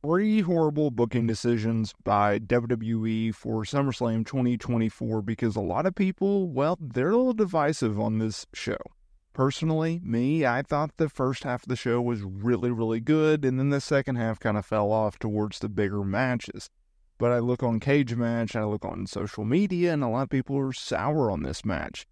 Three horrible booking decisions by WWE for SummerSlam 2024 because a lot of people, well, they're a little divisive on this show. Personally, I thought the first half of the show was really, really good, and then the second half kind of fell off towards the bigger matches. But I look on Cage Match, I look on social media, and a lot of people are sour on this match,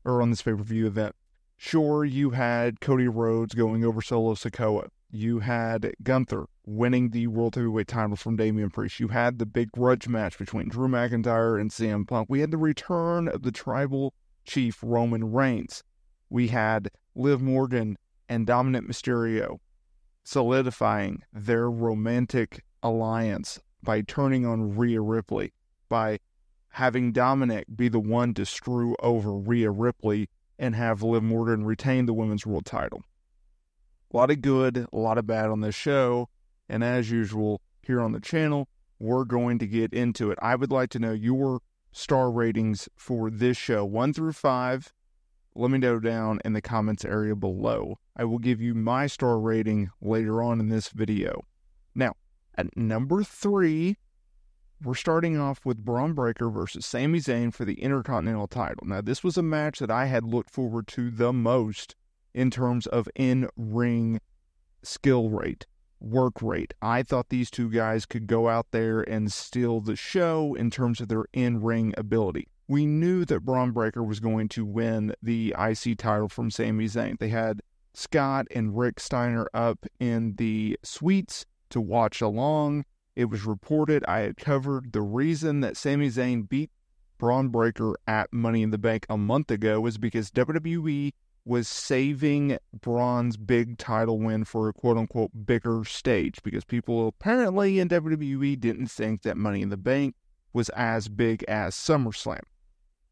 or on this pay-per-view event. Sure, you had Cody Rhodes going over Solo Sikoa. You had Gunther winning the World Heavyweight title from Damian Priest. You had the big grudge match between Drew McIntyre and CM Punk. We had the return of the Tribal Chief Roman Reigns. We had Liv Morgan and Dominic Mysterio solidifying their romantic alliance by turning on Rhea Ripley, by having Dominic be the one to screw over Rhea Ripley and have Liv Morgan retain the Women's World title. A lot of good, a lot of bad on this show, and as usual, here on the channel, we're going to get into it. I would like to know your star ratings for this show, 1 through 5. Let me know down in the comments area below. I will give you my star rating later on in this video. Now, at number 3, we're starting off with Braun Breaker versus Sami Zayn for the Intercontinental title. Now, this was a match that I had looked forward to the most in terms of in-ring skill rate, work rate. I thought these two guys could go out there and steal the show in terms of their in-ring ability. We knew that Braun Breaker was going to win the IC title from Sami Zayn. They had Scott and Rick Steiner up in the suites to watch along. It was reported, I had covered, the reason that Sami Zayn beat Braun Breaker at Money in the Bank a month ago was because WWE was saving Braun's big title win for a quote-unquote bigger stage, because people apparently in WWE didn't think that Money in the Bank was as big as SummerSlam.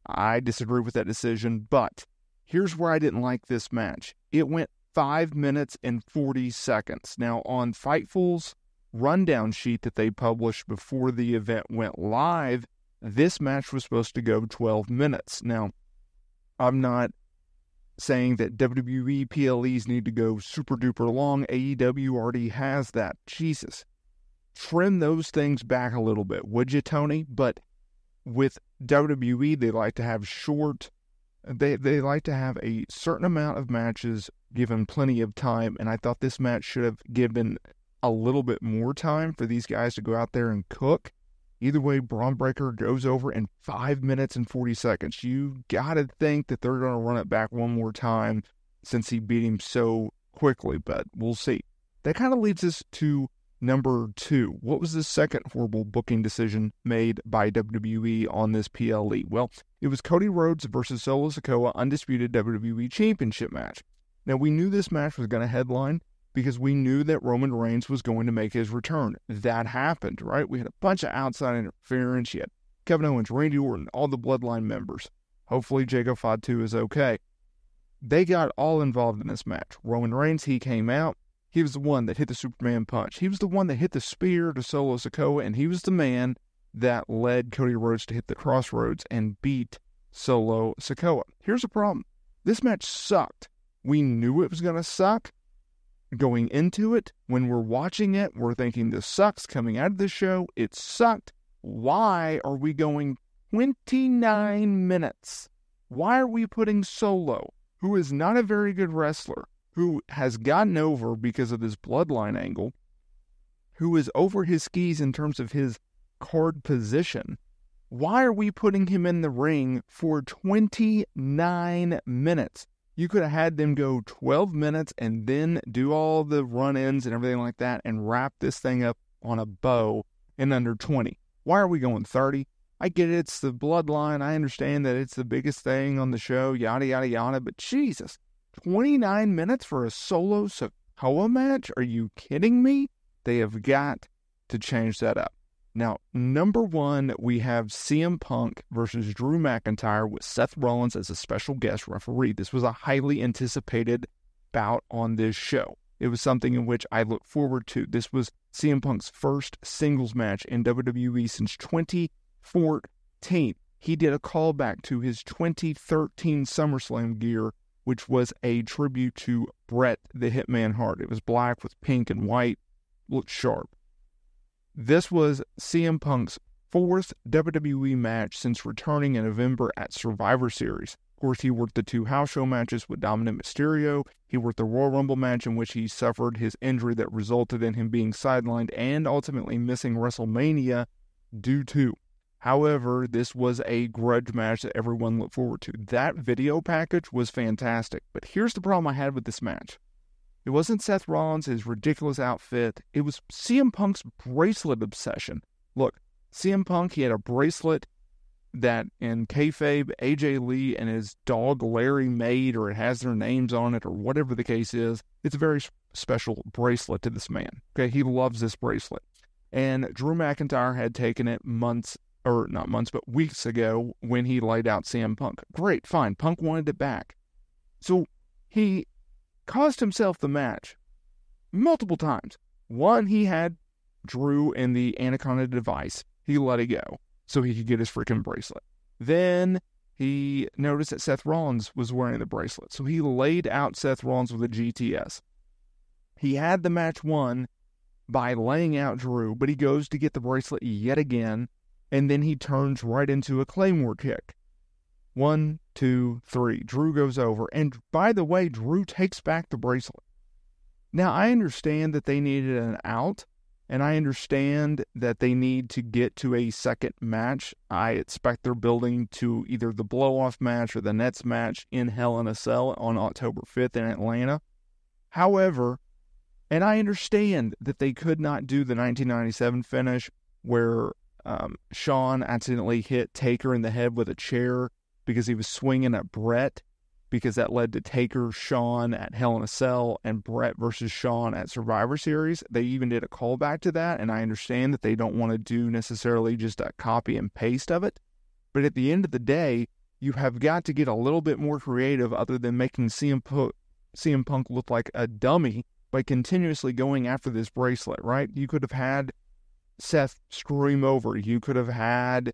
I disagree with that decision, but here's where I didn't like this match. It went 5 minutes and 40 seconds. Now, on Fightful's rundown sheet that they published before the event went live, this match was supposed to go 12 minutes. Now, I'm not saying that WWE PLEs need to go super duper long. AEW already has that. Jesus. Trim those things back a little bit, would you, Tony? But with WWE, they like to have short, they like to have a certain amount of matches given plenty of time, and I thought this match should have given a little bit more time for these guys to go out there and cook. Either way, Braun Breaker goes over in 5 minutes and 40 seconds. You gotta think that they're gonna run it back one more time since he beat him so quickly, but we'll see. That kind of leads us to number 2. What was the second horrible booking decision made by WWE on this PLE? Well, it was Cody Rhodes versus Solo Sikoa Undisputed WWE Championship match. Now, we knew this match was going to headline because we knew that Roman Reigns was going to make his return. That happened, right? We had a bunch of outside interference. You had Kevin Owens, Randy Orton, all the Bloodline members. Hopefully, Jacob Fatu is okay. They got all involved in this match. Roman Reigns, he came out. He was the one that hit the Superman punch. He was the one that hit the spear to Solo Sikoa, and he was the man that led Cody Rhodes to hit the Crossroads and beat Solo Sikoa. Here's the problem. This match sucked. We knew it was going to suck. Going into it, when we're watching it, we're thinking this sucks. Coming out of the show, it sucked. Why are we going 29 minutes? Why are we putting Solo, who is not a very good wrestler, who has gotten over because of this bloodline angle, who is over his skis in terms of his card position, why are we putting him in the ring for 29 minutes? You could have had them go 12 minutes and then do all the run-ins and everything like that and wrap this thing up on a bow in under 20. Why are we going 30? I get it, it's the bloodline. I understand that it's the biggest thing on the show, yada, yada, yada, but Jesus, 29 minutes for a Solo Sikoa match? Are you kidding me? They have got to change that up. Now, number 1, we have CM Punk versus Drew McIntyre with Seth Rollins as a special guest referee. This was a highly anticipated bout on this show. It was something in which I look forward to. This was CM Punk's first singles match in WWE since 2014. He did a callback to his 2013 SummerSlam gear, which was a tribute to Bret the Hitman Hart. It was black with pink and white, looked sharp. This was CM Punk's fourth WWE match since returning in November at Survivor Series. Of course, he worked the 2 house show matches with Dominic Mysterio. He worked the Royal Rumble match in which he suffered his injury that resulted in him being sidelined and ultimately missing WrestleMania due to. However, this was a grudge match that everyone looked forward to. That video package was fantastic, but here's the problem I had with this match. It wasn't Seth Rollins' his ridiculous outfit. It was CM Punk's bracelet obsession. Look, CM Punk, he had a bracelet that in kayfabe, AJ Lee and his dog Larry made, or it has their names on it, or whatever the case is. It's a very special bracelet to this man. Okay, he loves this bracelet. And Drew McIntyre had taken it weeks ago when he laid out CM Punk. Great, fine. Punk wanted it back. So he cost himself the match multiple times. One, he had Drew in the Anaconda device. He let it go so he could get his freaking bracelet. Then he noticed that Seth Rollins was wearing the bracelet, so he laid out Seth Rollins with a GTS. He had the match won by laying out Drew, but he goes to get the bracelet yet again, and then he turns right into a Claymore kick. 1, 2, 3. Drew goes over, and by the way, Drew takes back the bracelet. Now, I understand that they needed an out, and I understand that they need to get to a second match. I expect they're building to either the blow-off match or the Nets match in Hell in a Cell on October 5th in Atlanta. However, and I understand that they could not do the 1997 finish where Shawn accidentally hit Taker in the head with a chair because he was swinging at Brett, because that led to Taker, Shawn at Hell in a Cell, and Brett versus Shawn at Survivor Series. They even did a callback to that, and I understand that they don't want to do necessarily just a copy and paste of it. But at the end of the day, you have got to get a little bit more creative other than making CM Punk look like a dummy by continuously going after this bracelet, right? You could have had Seth screw him over. You could have had,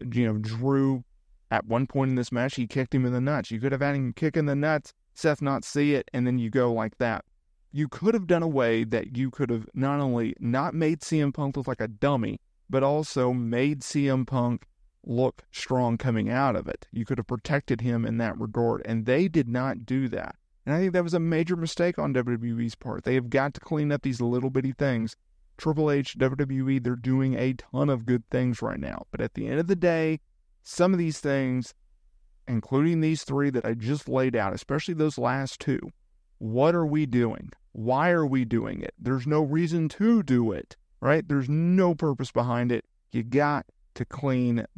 Drew. At one point in this match, he kicked him in the nuts. You could have had him kick in the nuts, Seth not see it, and then you go like that. You could have done a way that you could have not only not made CM Punk look like a dummy, but also made CM Punk look strong coming out of it. You could have protected him in that regard, and they did not do that. And I think that was a major mistake on WWE's part. They have got to clean up these little bitty things. Triple H, WWE, they're doing a ton of good things right now. But at the end of the day, some of these things, including these 3 that I just laid out, especially those last 2, what are we doing? Why are we doing it? There's no reason to do it, right? There's no purpose behind it. You got to clean that.